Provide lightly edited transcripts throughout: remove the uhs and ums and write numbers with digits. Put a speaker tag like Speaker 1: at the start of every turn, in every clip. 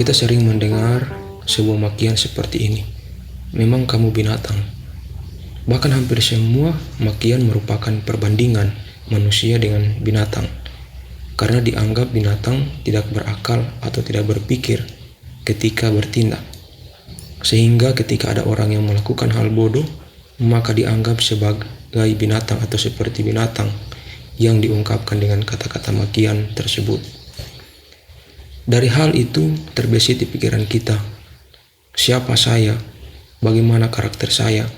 Speaker 1: Kita sering mendengar sebuah makian seperti ini. Memang kamu binatang. Bahkan hampir semua makian merupakan perbandingan manusia dengan binatang. Karena dianggap binatang tidak berakal atau tidak berpikir ketika bertindak. Sehingga ketika ada orang yang melakukan hal bodoh, maka dianggap sebagai binatang atau seperti binatang yang diungkapkan dengan kata-kata makian tersebut. Dari hal itu terbesit di pikiran kita, siapa saya? Bagaimana karakter saya?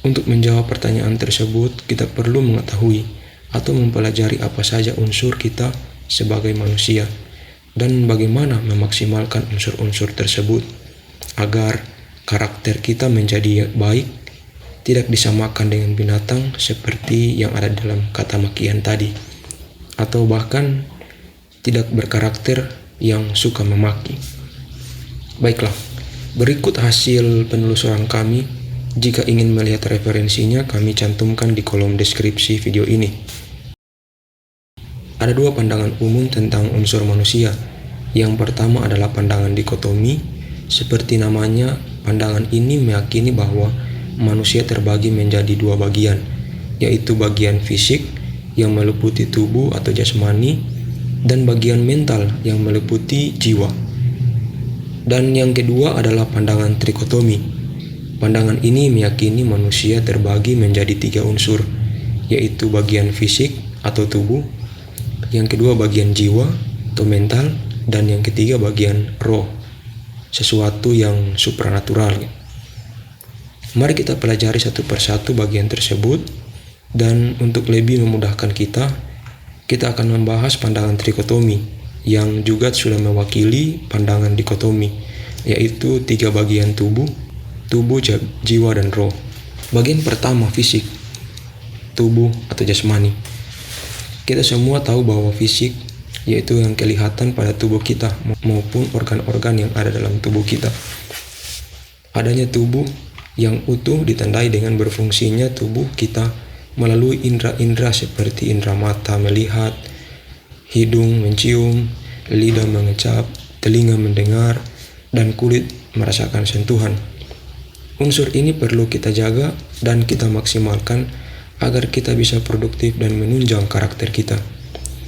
Speaker 1: Untuk menjawab pertanyaan tersebut, kita perlu mengetahui atau mempelajari apa saja unsur kita sebagai manusia dan bagaimana memaksimalkan unsur-unsur tersebut agar karakter kita menjadi baik, tidak disamakan dengan binatang seperti yang ada dalam kata makian tadi, atau bahkan tidak berkarakter yang suka memaki. Baiklah, berikut hasil penelusuran kami. Jika ingin melihat referensinya, kami cantumkan di kolom deskripsi video ini. Ada dua pandangan umum tentang unsur manusia. Yang pertama adalah pandangan dikotomi. Seperti namanya, pandangan ini meyakini bahwa manusia terbagi menjadi dua bagian, yaitu bagian fisik yang meliputi tubuh atau jasmani, dan bagian mental yang meliputi jiwa. Dan yang kedua adalah pandangan trikotomi. Pandangan ini meyakini manusia terbagi menjadi tiga unsur, yaitu bagian fisik atau tubuh, yang kedua bagian jiwa atau mental, dan yang ketiga bagian roh, sesuatu yang supranatural. Mari kita pelajari satu persatu bagian tersebut, dan untuk lebih memudahkan kita akan membahas pandangan trikotomi yang juga sudah mewakili pandangan dikotomi, yaitu tiga bagian tubuh, jiwa, dan roh. Bagian pertama, fisik, tubuh atau jasmani. Kita semua tahu bahwa fisik yaitu yang kelihatan pada tubuh kita maupun organ-organ yang ada dalam tubuh kita. Adanya tubuh yang utuh ditandai dengan berfungsinya tubuh kita melalui indera-indera seperti indera mata melihat, hidung mencium, lidah mengecap, telinga mendengar, dan kulit merasakan sentuhan. Unsur ini perlu kita jaga dan kita maksimalkan agar kita bisa produktif dan menunjang karakter kita.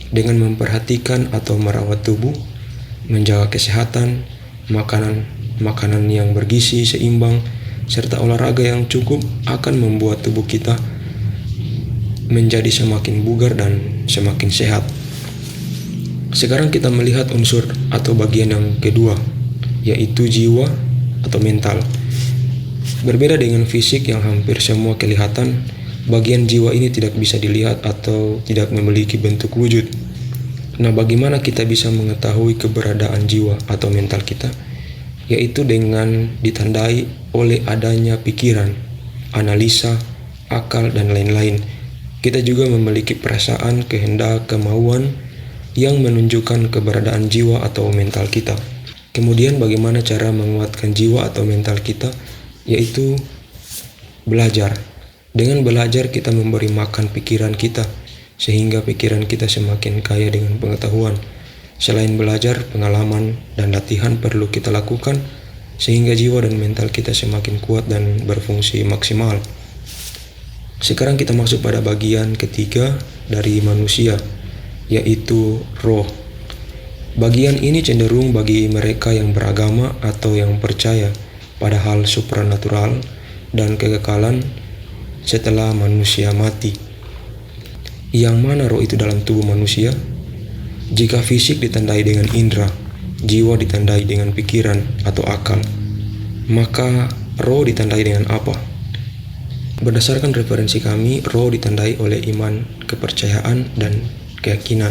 Speaker 1: Dengan memperhatikan atau merawat tubuh, menjaga kesehatan, makanan yang bergizi seimbang, serta olahraga yang cukup akan membuat tubuh kita menjadi semakin bugar dan semakin sehat. Sekarang kita melihat unsur atau bagian yang kedua, yaitu jiwa atau mental. Berbeda dengan fisik yang hampir semua kelihatan, bagian jiwa ini tidak bisa dilihat atau tidak memiliki bentuk wujud. Nah, bagaimana kita bisa mengetahui keberadaan jiwa atau mental kita? Yaitu dengan ditandai oleh adanya pikiran, analisa, akal, dan lain-lain. Kita juga memiliki perasaan, kehendak, kemauan yang menunjukkan keberadaan jiwa atau mental kita. Kemudian bagaimana cara menguatkan jiwa atau mental kita? Yaitu belajar. Dengan belajar kita memberi makan pikiran kita, sehingga pikiran kita semakin kaya dengan pengetahuan. Selain belajar, pengalaman dan latihan perlu kita lakukan, sehingga jiwa dan mental kita semakin kuat dan berfungsi maksimal. Sekarang kita masuk pada bagian ketiga dari manusia, yaitu roh. Bagian ini cenderung bagi mereka yang beragama atau yang percaya pada hal supranatural dan kekekalan setelah manusia mati. Yang mana roh itu dalam tubuh manusia? Jika fisik ditandai dengan indera, jiwa ditandai dengan pikiran atau akal, maka roh ditandai dengan apa? Berdasarkan referensi kami, roh ditandai oleh iman, kepercayaan, dan keyakinan.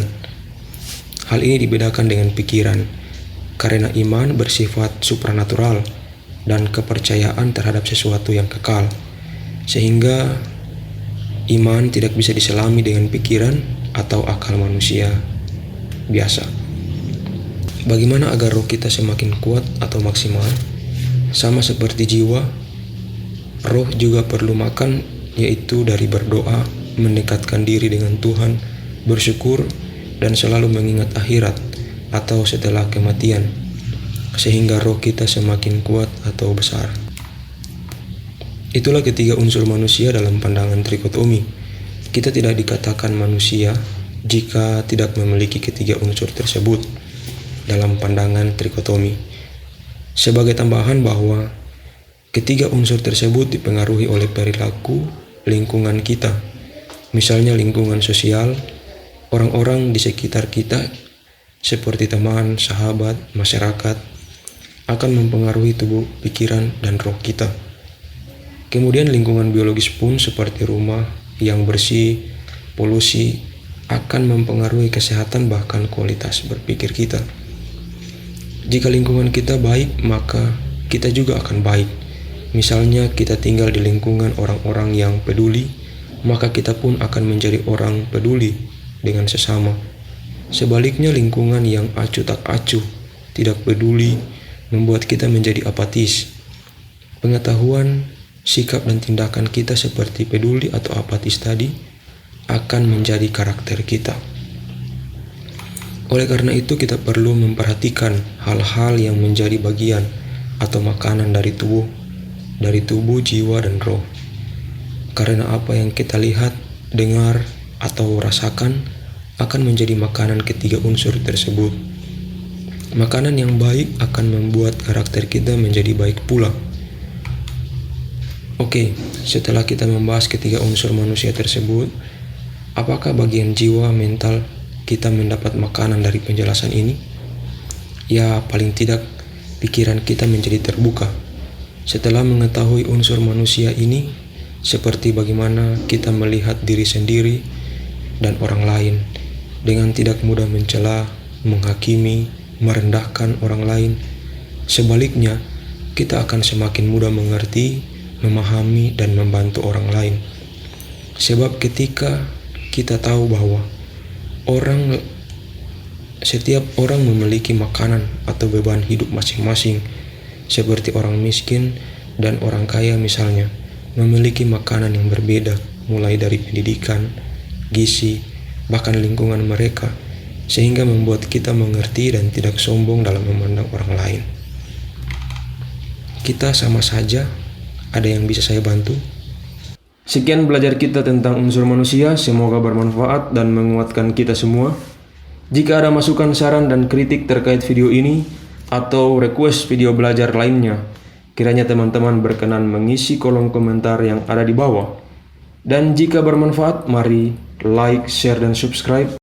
Speaker 1: Hal ini dibedakan dengan pikiran, karena iman bersifat supranatural dan kepercayaan terhadap sesuatu yang kekal, sehingga iman tidak bisa diselami dengan pikiran atau akal manusia biasa. Bagaimana agar roh kita semakin kuat atau maksimal? Sama seperti jiwa, roh juga perlu makan, yaitu dari berdoa, mendekatkan diri dengan Tuhan, bersyukur, dan selalu mengingat akhirat atau setelah kematian. sehingga roh kita semakin kuat atau besar. Itulah ketiga unsur manusia dalam pandangan trikotomi. Kita tidak dikatakan manusia jika tidak memiliki ketiga unsur tersebut dalam pandangan trikotomi. Sebagai tambahan bahwa ketiga unsur tersebut dipengaruhi oleh perilaku lingkungan kita. Misalnya lingkungan sosial, orang-orang di sekitar kita seperti teman, sahabat, masyarakat akan mempengaruhi tubuh, pikiran, dan roh kita. Kemudian lingkungan biologis pun seperti rumah yang bersih, polusi akan mempengaruhi kesehatan bahkan kualitas berpikir kita. Jika lingkungan kita baik, maka kita juga akan baik. Misalnya kita tinggal di lingkungan orang-orang yang peduli, maka kita pun akan menjadi orang peduli dengan sesama. Sebaliknya lingkungan yang acuh tak acuh, tidak peduli, membuat kita menjadi apatis. Pengetahuan, sikap dan tindakan kita seperti peduli atau apatis tadi akan menjadi karakter kita. Oleh karena itu kita perlu memperhatikan hal-hal yang menjadi bagian atau makanan dari tubuh, jiwa dan roh. Karena apa yang kita lihat, dengar, atau rasakan akan menjadi makanan ketiga unsur tersebut. Makanan yang baik akan membuat karakter kita menjadi baik pula. Oke, setelah kita membahas ketiga unsur manusia tersebut, apakah bagian jiwa, mental kita mendapat makanan dari penjelasan ini? Ya, paling tidak pikiran kita menjadi terbuka. Setelah mengetahui unsur manusia ini, seperti bagaimana kita melihat diri sendiri dan orang lain, dengan tidak mudah mencela, menghakimi, merendahkan orang lain. Sebaliknya, kita akan semakin mudah mengerti, memahami, dan membantu orang lain. Sebab ketika kita tahu bahwa setiap orang memiliki makanan atau beban hidup masing-masing, seperti orang miskin dan orang kaya misalnya, memiliki makanan yang berbeda, mulai dari pendidikan, gizi, bahkan lingkungan mereka, sehingga membuat kita mengerti dan tidak sombong dalam memandang orang lain. Kita sama saja. Ada yang bisa saya bantu? Sekian belajar kita tentang unsur manusia, semoga bermanfaat dan menguatkan kita semua. Jika ada masukan, saran, dan kritik terkait video ini atau request video belajar lainnya, kiranya teman-teman berkenan mengisi kolom komentar yang ada di bawah. Dan jika bermanfaat, mari like, share, dan subscribe